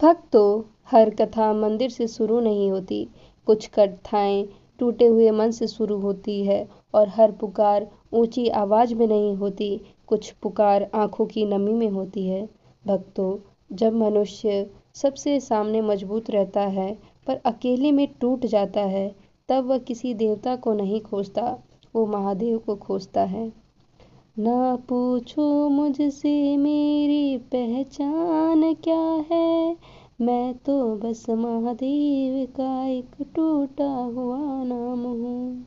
भक्तों, हर कथा मंदिर से शुरू नहीं होती। कुछ कथाएं टूटे हुए मन से शुरू होती है और हर पुकार ऊंची आवाज में नहीं होती। कुछ पुकार आंखों की नमी में होती है। भक्तों, जब मनुष्य सबसे सामने मजबूत रहता है पर अकेले में टूट जाता है, तब वह किसी देवता को नहीं खोजता, वो महादेव को खोजता है। ना पूछो मुझसे मेरी पहचान क्या है, मैं तो बस महादेव का एक टूटा हुआ नाम हूँ।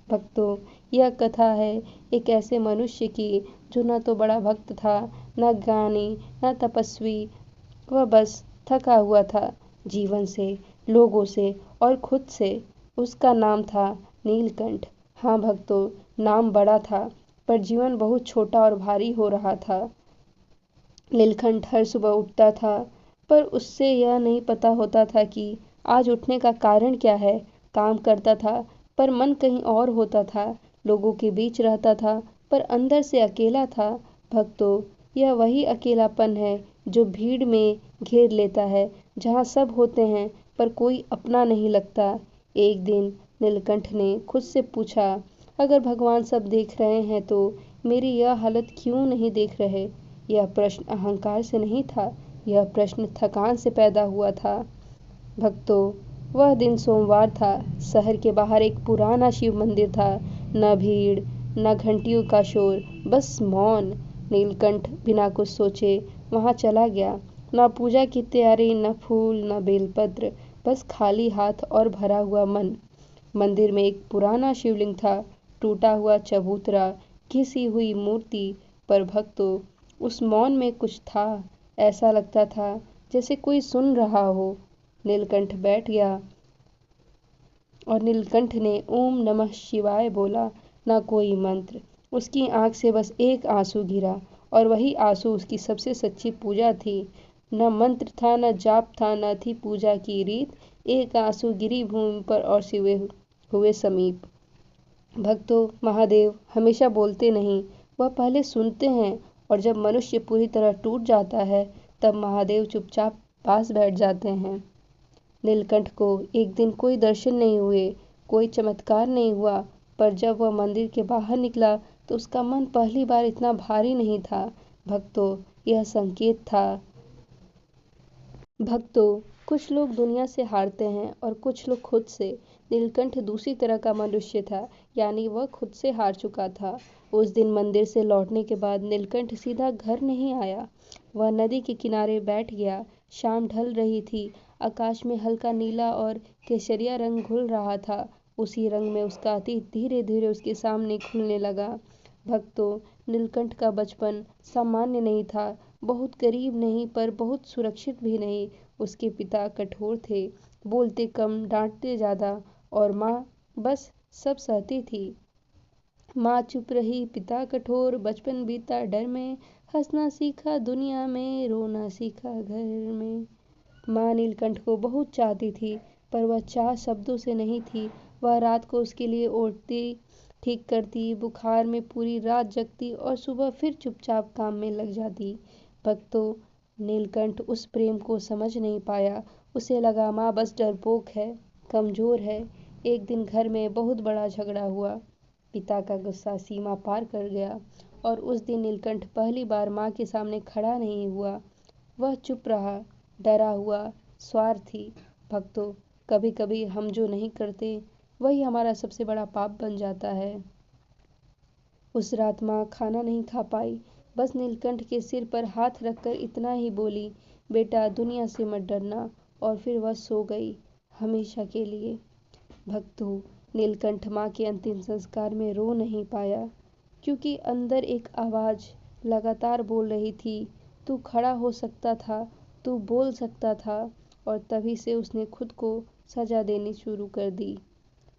भक्तों, यह कथा है एक ऐसे मनुष्य की जो न तो बड़ा भक्त था, न ज्ञानी, न तपस्वी। वह बस थका हुआ था जीवन से, लोगों से और खुद से। उसका नाम था नीलकंठ। हाँ भक्तों, नाम बड़ा था पर जीवन बहुत छोटा और भारी हो रहा था। नीलकंठ हर सुबह उठता था, पर उससे यह नहीं पता होता था कि आज उठने का कारण क्या है। काम करता था पर मन कहीं और होता था। लोगों के बीच रहता था पर अंदर से अकेला था। भक्तों, यह वही अकेलापन है जो भीड़ में घेर लेता है, जहाँ सब होते हैं पर कोई अपना नहीं लगता। एक दिन नीलकंठ ने खुद से पूछा, अगर भगवान सब देख रहे हैं तो मेरी यह हालत क्यों नहीं देख रहे। यह प्रश्न अहंकार से नहीं था, यह प्रश्न थकान से पैदा हुआ था। भक्तों, वह दिन सोमवार था। शहर के बाहर एक पुराना शिव मंदिर था। न भीड़, न घंटियों का शोर, बस मौन। नीलकंठ बिना कुछ सोचे वहां चला गया। न पूजा की तैयारी, न फूल, न बेलपत्र, बस खाली हाथ और भरा हुआ मन। मंदिर में एक पुराना शिवलिंग था, टूटा हुआ चबूतरा, घिसी हुई मूर्ति। पर भक्तों, उस मौन में कुछ था। ऐसा लगता था जैसे कोई सुन रहा हो। नीलकंठ बैठ गया और नीलकंठ ने ओम नमः शिवाय बोला। ना कोई मंत्र, उसकी आंख से बस एक आंसू गिरा और वही आंसू उसकी सबसे सच्ची पूजा थी। न मंत्र था, न जाप था, न थी पूजा की रीत। एक आंसू गिरी भूमि पर और शिवे हुए समीप। भक्तों, महादेव हमेशा बोलते नहीं, वह पहले सुनते हैं। और जब मनुष्य पूरी तरह टूट जाता है, तब महादेव चुपचाप पास बैठ जाते हैं। नीलकंठ को एक दिन कोई दर्शन नहीं हुए, कोई चमत्कार नहीं हुआ। पर जब वह मंदिर के बाहर निकला तो उसका मन पहली बार इतना भारी नहीं था। भक्तों, यह संकेत था। भक्तों, कुछ लोग दुनिया से हारते हैं और कुछ लोग खुद से। नीलकंठ दूसरी तरह का मनुष्य था, यानी वह खुद से हार चुका था। उस दिन मंदिर से लौटने के बाद नीलकंठ सीधा घर नहीं आया। वह नदी के किनारे बैठ गया। शाम ढल रही थी। आकाश में हल्का नीला और केसरिया रंग घुल रहा था। उसी रंग में उसका अतीत धीरे धीरे उसके सामने खुलने लगा। भक्तों, नीलकंठ का बचपन सामान्य नहीं था। बहुत गरीब नहीं पर बहुत सुरक्षित भी नहीं। उसके पिता कठोर थे, बोलते कम, डांटते ज़्यादा, और माँ बस सब सहती थी। माँ चुप रही, पिता कठोर, बचपन बीता डर में, हंसना सीखा दुनिया में, रोना सीखा घर में। माँ नीलकंठ को बहुत चाहती थी, पर वह चाह शब्दों से नहीं थी। वह रात को उसके लिए ओढ़ती, ठीक करती, बुखार में पूरी रात जगती और सुबह फिर चुपचाप काम में लग जाती। भक्तों, नीलकंठ उस प्रेम को समझ नहीं पाया। उसे लगा माँ बस डरपोक है, कमजोर है। एक दिन घर में बहुत बड़ा झगड़ा हुआ। पिता का गुस्सा सीमा पार कर गया और उस दिन नीलकंठ पहली बार माँ के सामने खड़ा नहीं हुआ। वह चुप रहा, डरा हुआ, स्वार्थी। भक्तों, कभी कभी हम जो नहीं करते वही हमारा सबसे बड़ा पाप बन जाता है। उस रात माँ खाना नहीं खा पाई, बस नीलकंठ के सिर पर हाथ रखकर इतना ही बोली, बेटा दुनिया से मत डरना। और फिर वह सो गई, हमेशा के लिए। भक्तों, नीलकंठ माँ के अंतिम संस्कार में रो नहीं पाया, क्योंकि अंदर एक आवाज़ लगातार बोल रही थी, तू खड़ा हो सकता था, तू बोल सकता था। और तभी से उसने खुद को सजा देनी शुरू कर दी।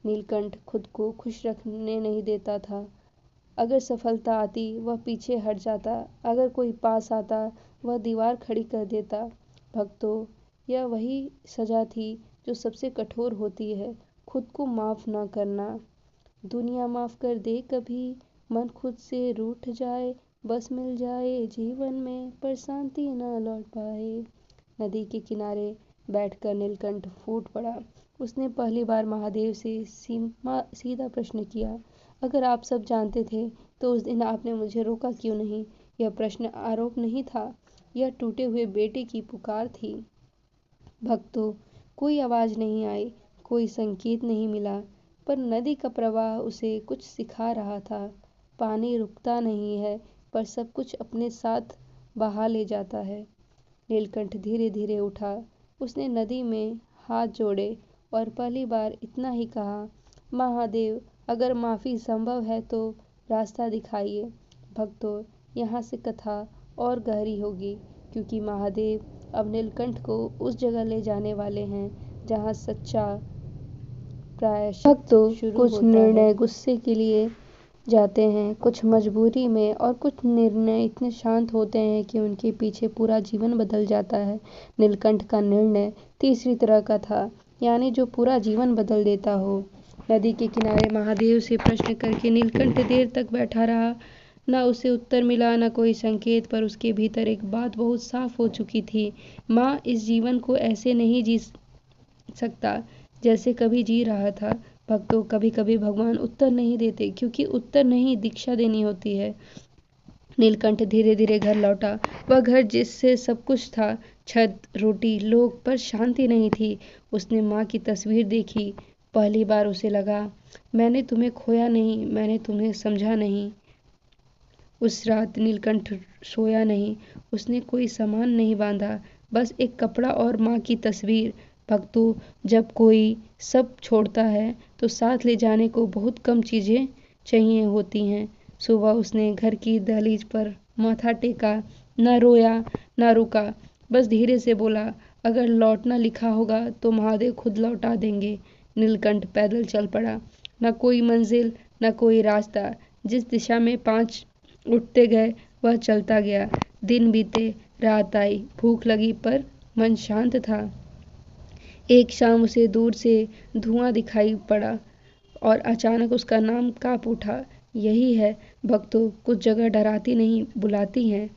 नीलकंठ खुद को खुश रखने नहीं देता था। अगर सफलता आती वह पीछे हट जाता, अगर कोई पास आता वह दीवार खड़ी कर देता। भक्तों, यह वही सजा थी जो सबसे कठोर होती है, खुद को माफ़ ना करना। दुनिया माफ़ कर दे कभी, मन खुद से रूठ जाए, बस मिल जाए जीवन में पर शांति न लौट पाए। नदी के किनारे बैठकर नीलकंठ फूट पड़ा। उसने पहली बार महादेव से सीधा प्रश्न किया, अगर आप सब जानते थे तो उस दिन आपने मुझे रोका क्यों नहीं? यह प्रश्न आरोप नहीं था, यह टूटे हुए बेटे की पुकार थी। भक्तों, कोई आवाज नहीं आई, कोई संकेत नहीं मिला, पर नदी का प्रवाह उसे कुछ सिखा रहा था। पानी रुकता नहीं है, पर सब कुछ अपने साथ बहा ले जाता है। नीलकंठ धीरे धीरे उठा। उसने नदी में हाथ जोड़े और पहली बार इतना ही कहा, महादेव, अगर माफ़ी संभव है तो रास्ता दिखाइए। भक्तों, यहाँ से कथा और गहरी होगी, क्योंकि महादेव अब नीलकंठ को उस जगह ले जाने वाले हैं जहाँ सच्चा प्रायश्चित भक्तों, शुरू कुछ होता निर्णय है। गुस्से के लिए जाते हैं, कुछ मजबूरी में, और कुछ निर्णय इतने शांत होते हैं कि उनके पीछे पूरा जीवन बदल जाता है। नीलकंठ का निर्णय तीसरी तरह का था, यानी जो पूरा जीवन बदल देता हो। नदी के किनारे महादेव से प्रश्न करके नीलकंठ देर तक बैठा रहा। न उसे उत्तर मिला, न कोई संकेत, पर उसके भीतर एक बात बहुत साफ हो चुकी थी। माँ इस जीवन को ऐसे नहीं जी सकता जैसे कभी जी रहा था। भक्तों, कभी कभी भगवान उत्तर नहीं देते, क्योंकि उत्तर नहीं, दीक्षा देनी होती है। नीलकंठ धीरे धीरे घर लौटा। वह घर जिससे सब कुछ था, छत, रोटी, लोग, पर शांति नहीं थी। उसने माँ की तस्वीर देखी। पहली बार उसे लगा, मैंने तुम्हें खोया नहीं, मैंने तुम्हें समझा नहीं। उस रात नीलकंठ सोया नहीं। उसने कोई सामान नहीं बांधा, बस एक कपड़ा और माँ की तस्वीर। भक्तों, जब कोई सब छोड़ता है तो साथ ले जाने को बहुत कम चीज़ें चाहिए होती हैं। सुबह उसने घर की दहलीज पर माथा टेका, न रोया न रुका, बस धीरे से बोला, अगर लौटना लिखा होगा तो महादेव खुद लौटा देंगे। नीलकंठ पैदल चल पड़ा। न कोई मंजिल, न कोई रास्ता। जिस दिशा में पाँच उठते गए वह चलता गया। दिन बीते, रात आई, भूख लगी, पर मन शांत था। एक शाम उसे दूर से धुआं दिखाई पड़ा और अचानक उसका नाम कांप उठा। यही है भक्तों, कुछ जगह डराती नहीं, बुलाती हैं।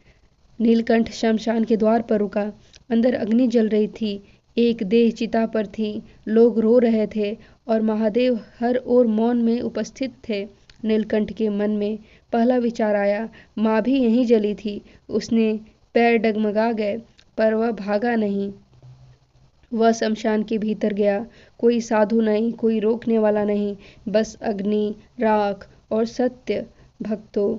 नीलकंठ शमशान के द्वार पर रुका। अंदर अग्नि जल रही थी। एक देह चिता पर थी। लोग रो रहे थे और महादेव हर ओर मौन में उपस्थित थे। नीलकंठ के मन में पहला विचार आया, माँ भी यहीं जली थी। उसने पैर डगमगा गए, पर वह भागा नहीं। वह शमशान के भीतर गया। कोई साधु नहीं, कोई रोकने वाला नहीं, बस अग्नि, राख और सत्य। भक्तों,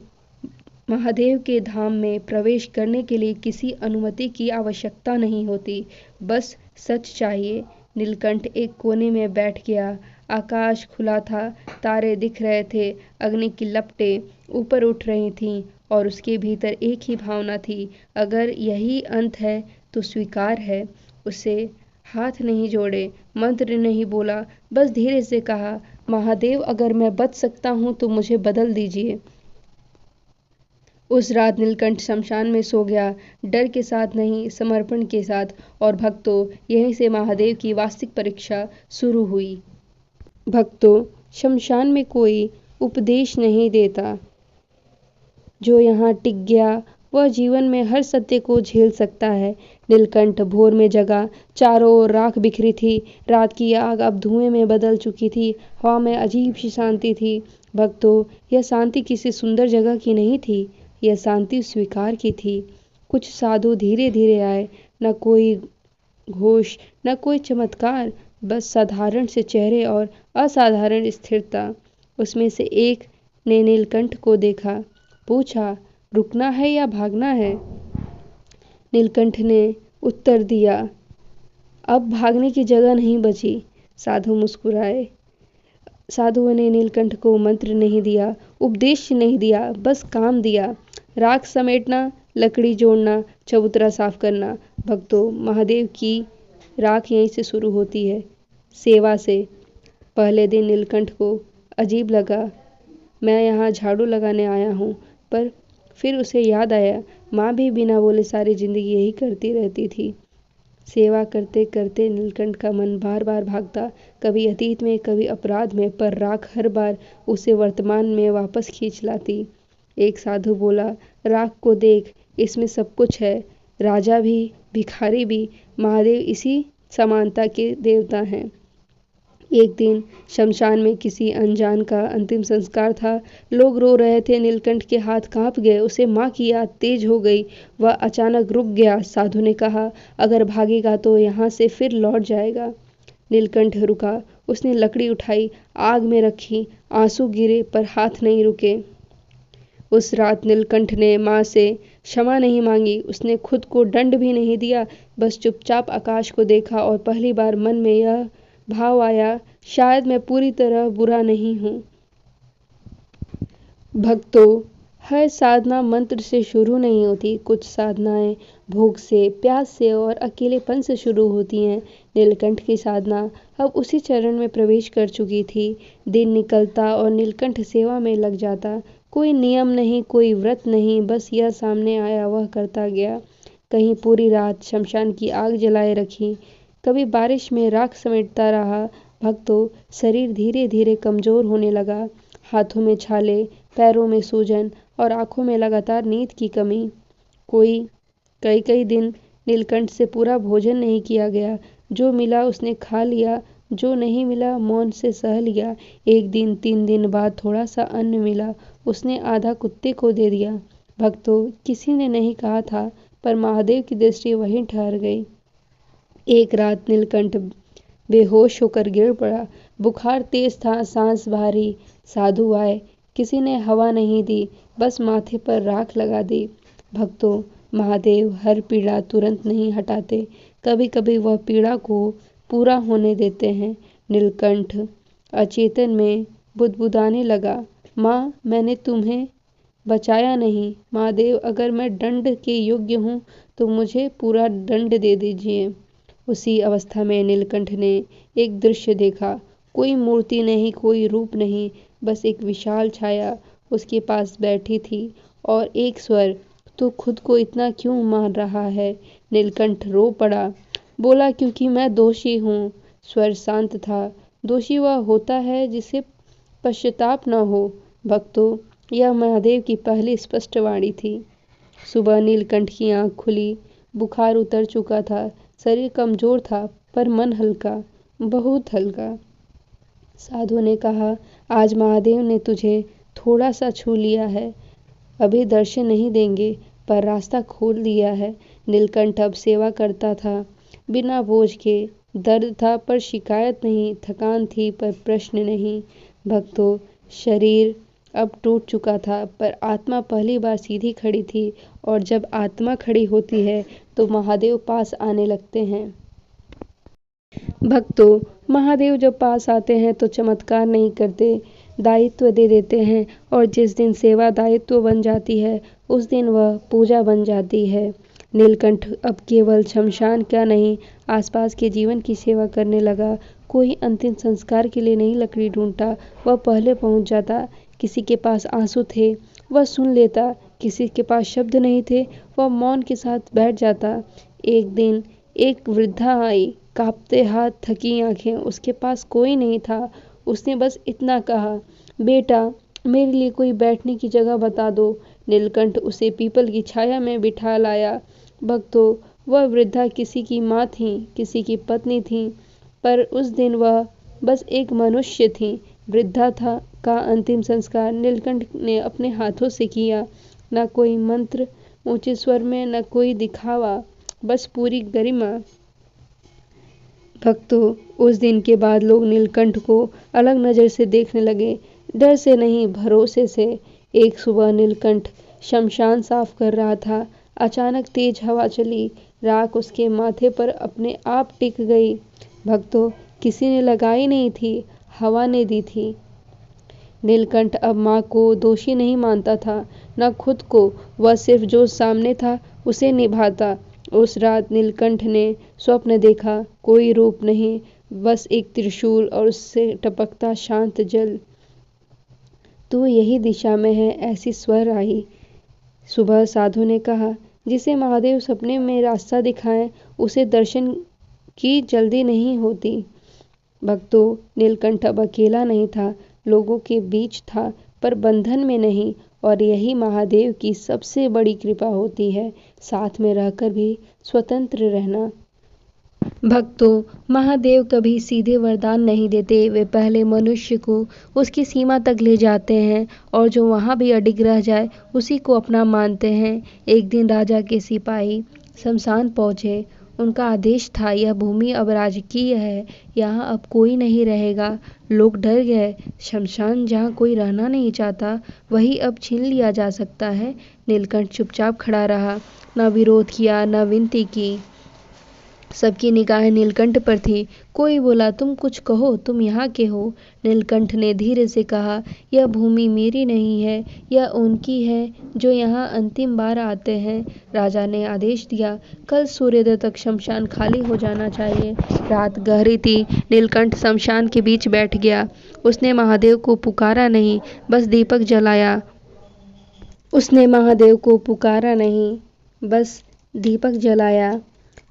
महादेव के धाम में प्रवेश करने के लिए किसी अनुमति की आवश्यकता नहीं होती, बस सच चाहिए। नीलकंठ एक कोने में बैठ गया। आकाश खुला था, तारे दिख रहे थे, अग्नि की लपटें ऊपर उठ रही थीं और उसके भीतर एक ही भावना थी, अगर यही अंत है तो स्वीकार है। उसे हाथ नहीं जोड़े, मंत्र नहीं बोला, बस धीरे से कहा, महादेव, अगर मैं बच सकता हूँ तो मुझे बदल दीजिए। उस रात नीलकंठ शमशान में सो गया, डर के साथ नहीं, समर्पण के साथ। और भक्तों, यहीं से महादेव की वास्तविक परीक्षा शुरू हुई। भक्तों, शमशान में कोई उपदेश नहीं देता। जो यहाँ टिक गया वह जीवन में हर सत्य को झेल सकता है। नीलकंठ भोर में जगा। चारों ओर राख बिखरी थी। रात की आग अब धुएं में बदल चुकी थी। हवा में अजीब सी शांति थी। भक्तों, यह शांति किसी सुंदर जगह की नहीं थी, यह शांति स्वीकार की थी। कुछ साधु धीरे धीरे आए। न कोई घोष, न कोई चमत्कार, बस साधारण से चेहरे और असाधारण स्थिरता। उसमें से एक ने नीलकंठ को देखा, पूछा, रुकना है या भागना है? नीलकंठ ने उत्तर दिया, अब भागने की जगह नहीं बची। साधु मुस्कुराए। साधुओं ने नीलकंठ को मंत्र नहीं दिया, उपदेश नहीं दिया, बस काम दिया। राख समेटना, लकड़ी जोड़ना, चबूतरा साफ करना। भक्तों, महादेव की राख यहीं से शुरू होती है, सेवा से। पहले दिन नीलकंठ को अजीब लगा, मैं यहाँ झाड़ू लगाने आया हूँ, पर फिर उसे याद आया, माँ भी बिना बोले सारी जिंदगी यही करती रहती थी। सेवा करते करते नीलकंठ का मन बार बार भागता, कभी अतीत में, कभी अपराध में, पर राख हर बार उसे वर्तमान में वापस खींच लाती। एक साधु बोला, राख को देख, इसमें सब कुछ है। राजा भी, भिखारी भी, महादेव इसी समानता के देवता हैं। एक दिन शमशान में किसी अनजान का अंतिम संस्कार था। लोग रो रहे थे। नीलकंठ के हाथ कांप गए। उसे माँ की याद तेज हो गई। वह अचानक रुक गया। साधु ने कहा, अगर भागेगा तो यहाँ से फिर लौट जाएगा। नीलकंठ रुका। उसने लकड़ी उठाई, आग में रखी। आंसू गिरे पर हाथ नहीं रुके। उस रात नीलकंठ ने माँ से क्षमा नहीं मांगी। उसने खुद को दंड भी नहीं दिया। बस चुपचाप आकाश को देखा और पहली बार मन में यह भाव आया, शायद मैं पूरी तरह बुरा नहीं हूँ। भक्तों, हर साधना मंत्र से शुरू नहीं होती। कुछ साधनाएं भूख से, प्यास से और अकेलेपन से शुरू होती हैं। नीलकंठ की साधना अब उसी चरण में प्रवेश कर चुकी थी। दिन निकलता और नीलकंठ सेवा में लग जाता। कोई नियम नहीं, कोई व्रत नहीं, बस यह सामने आया वह करता गया। कहीं पूरी रात शमशान की आग जलाए रखी, कभी बारिश में राख समेटता रहा। भक्तों, शरीर धीरे धीरे कमजोर होने लगा। हाथों में छाले, पैरों में सूजन और आंखों में लगातार नींद की कमी। कई कई दिन नीलकंठ से पूरा भोजन नहीं किया गया। जो मिला उसने खा लिया, जो नहीं मिला मौन से सह लिया। एक दिन 3 दिन बाद थोड़ा सा अन्न मिला। उसने आधा कुत्ते को दे दिया। भक्तों, किसी ने नहीं कहा था, पर महादेव की दृष्टि वहीं ठहर गई। एक रात नीलकंठ बेहोश होकर गिर पड़ा। बुखार तेज था, सांस भारी। साधु आए। किसी ने हवा नहीं दी, बस माथे पर राख लगा दी। भक्तों, महादेव हर पीड़ा तुरंत नहीं हटाते। कभी कभी वह पीड़ा को पूरा होने देते हैं। नीलकंठ अचेतन में बुदबुदाने लगा, माँ, मैंने तुम्हें बचाया नहीं। महादेव, अगर मैं दंड के योग्य हूँ तो मुझे पूरा दंड दे दीजिए। उसी अवस्था में नीलकंठ ने एक दृश्य देखा। कोई मूर्ति नहीं, कोई रूप नहीं, बस एक विशाल छाया उसके पास बैठी थी और एक स्वर, तू खुद को इतना क्यों मान रहा है? नीलकंठ रो पड़ा। बोला, क्योंकि मैं दोषी हूँ। स्वर शांत था। दोषी वह होता है जिसे पश्चाताप न हो। भक्तों, यह महादेव की पहली स्पष्ट वाणी थी। सुबह नीलकंठ की आंख खुली। बुखार उतर चुका था। शरीर कमजोर था, पर मन हल्का, बहुत हल्का। साधु ने कहा, आज महादेव ने तुझे थोड़ा सा छू लिया है। अभी दर्शन नहीं देंगे, पर रास्ता खोल दिया है। नीलकंठ अब सेवा करता था, बिना बोझ के। दर्द था पर शिकायत नहीं, थकान थी पर प्रश्न नहीं। भक्तों, शरीर अब टूट चुका था, पर आत्मा पहली बार सीधी खड़ी थी। और जब आत्मा खड़ी होती है तो महादेव पास आने लगते हैं। भक्तों, महादेव जब पास आते हैं तो चमत्कार नहीं करते, दायित्व दे देते हैं। और जिस दिन सेवा दायित्व बन जाती है, उस दिन वह पूजा बन जाती है। नीलकंठ अब केवल शमशान का नहीं, आसपास के जीवन की सेवा करने लगा। कोई अंतिम संस्कार के लिए नहीं लकड़ी ढूंढता, वह पहले पहुंच जाता। किसी के पास आंसू थे, वह सुन लेता। किसी के पास शब्द नहीं थे, वह मौन के साथ बैठ जाता। एक दिन एक वृद्धा आई, कांपते हाथ, थकी आंखें। उसके पास कोई नहीं था। उसने बस इतना कहा, बेटा, मेरे लिए कोई बैठने की जगह बता दो। नीलकंठ उसे पीपल की छाया में बिठा लाया। भक्तों, वह वृद्धा किसी की माँ थी, किसी की पत्नी थी, पर उस दिन वह बस एक मनुष्य थी। वृद्धा का अंतिम संस्कार नीलकंठ ने अपने हाथों से किया। न कोई मंत्र ऊंचे स्वर में, न कोई दिखावा, बस पूरी गरिमा। भक्तों, उस दिन के बाद लोग नीलकंठ को अलग नज़र से देखने लगे, डर से नहीं, भरोसे से। एक सुबह नीलकंठ शमशान साफ कर रहा था। अचानक तेज हवा चली। राख उसके माथे पर अपने आप टिक गई। भक्तों, किसी ने लगाई नहीं थी, हवा ने दी थी। नीलकंठ अब माँ को दोषी नहीं मानता था, न खुद को। वह सिर्फ जो सामने था उसे निभाता। उस रात नीलकंठ ने स्वप्न देखा। कोई रूप नहीं, बस एक त्रिशूल और उससे टपकता शांत जल। तू यही दिशा में है, ऐसी स्वर आई। सुबह साधु ने कहा, जिसे महादेव सपने में रास्ता दिखाएं, उसे दर्शन की जल्दी नहीं होती। भक्तों, नीलकंठ अब अकेला नहीं था, लोगों के बीच था, पर बंधन में नहीं। और यही महादेव की सबसे बड़ी कृपा होती है। साथ में रहकर भी स्वतंत्र रहना। भक्तों, महादेव कभी सीधे वरदान नहीं देते। वे पहले मनुष्य को उसकी सीमा तक ले जाते हैं और जो वहाँ भी अडिग रह जाए उसी को अपना मानते हैं। एक दिन राजा के सिपाही शमशान पहुँचे। उनका आदेश था, यह भूमि अब राजकीय है, यहाँ अब कोई नहीं रहेगा। लोग डर गए। शमशान जहाँ कोई रहना नहीं चाहता वही अब छीन लिया जा सकता है। नीलकंठ चुपचाप खड़ा रहा, न विरोध किया न विनती की। सबकी निगाहें नीलकंठ पर थी। कोई बोला, तुम कुछ कहो, तुम यहाँ के हो। नीलकंठ ने धीरे से कहा, यह भूमि मेरी नहीं है, यह उनकी है जो यहाँ अंतिम बार आते हैं। राजा ने आदेश दिया, कल सूर्योदय तक शमशान खाली हो जाना चाहिए। रात गहरी थी। नीलकंठ शमशान के बीच बैठ गया। उसने महादेव को पुकारा नहीं, बस दीपक जलाया। उसने महादेव को पुकारा नहीं, बस दीपक जलाया।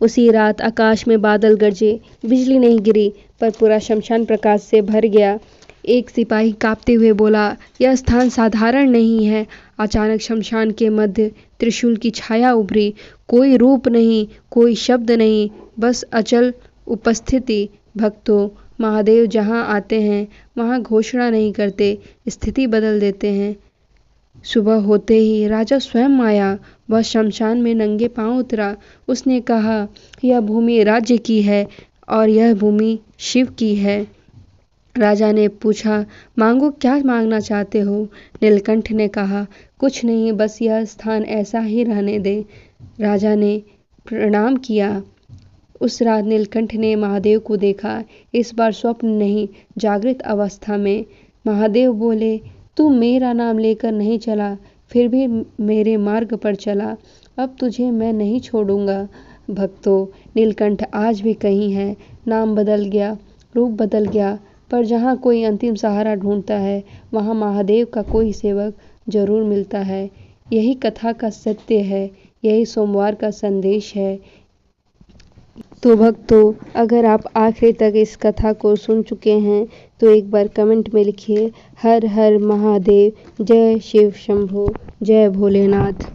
उसी रात आकाश में बादल गरजे। बिजली नहीं गिरी, पर पूरा शमशान प्रकाश से भर गया। एक सिपाही कांपते हुए बोला, यह स्थान साधारण नहीं है। अचानक शमशान के मध्य त्रिशूल की छाया उभरी। कोई रूप नहीं, कोई शब्द नहीं, बस अचल उपस्थिति। भक्तों, महादेव जहाँ आते हैं वहाँ घोषणा नहीं करते, स्थिति बदल देते हैं। सुबह होते ही राजा स्वयं आया। वह शमशान में नंगे पांव उतरा। उसने कहा, यह भूमि राज्य की है और यह भूमि शिव की है। राजा ने पूछा, मांगो, क्या मांगना चाहते हो? नीलकंठ ने कहा, कुछ नहीं, बस यह स्थान ऐसा ही रहने दे। राजा ने प्रणाम किया। उस रात नीलकंठ ने महादेव को देखा, इस बार स्वप्न नहीं, जागृत अवस्था में। महादेव बोले, तू मेरा नाम लेकर नहीं चला, फिर भी मेरे मार्ग पर चला। अब तुझे मैं नहीं छोड़ूंगा। भक्तों, नीलकंठ आज भी कहीं है। नाम बदल गया, रूप बदल गया, पर जहाँ कोई अंतिम सहारा ढूंढता है वहाँ महादेव का कोई सेवक जरूर मिलता है। यही कथा का सत्य है, यही सोमवार का संदेश है। तो भक्तों, अगर आप आखिरी तक इस कथा को सुन चुके हैं तो एक बार कमेंट में लिखिए, हर हर महादेव, जय शिव शंभो, जय भोलेनाथ।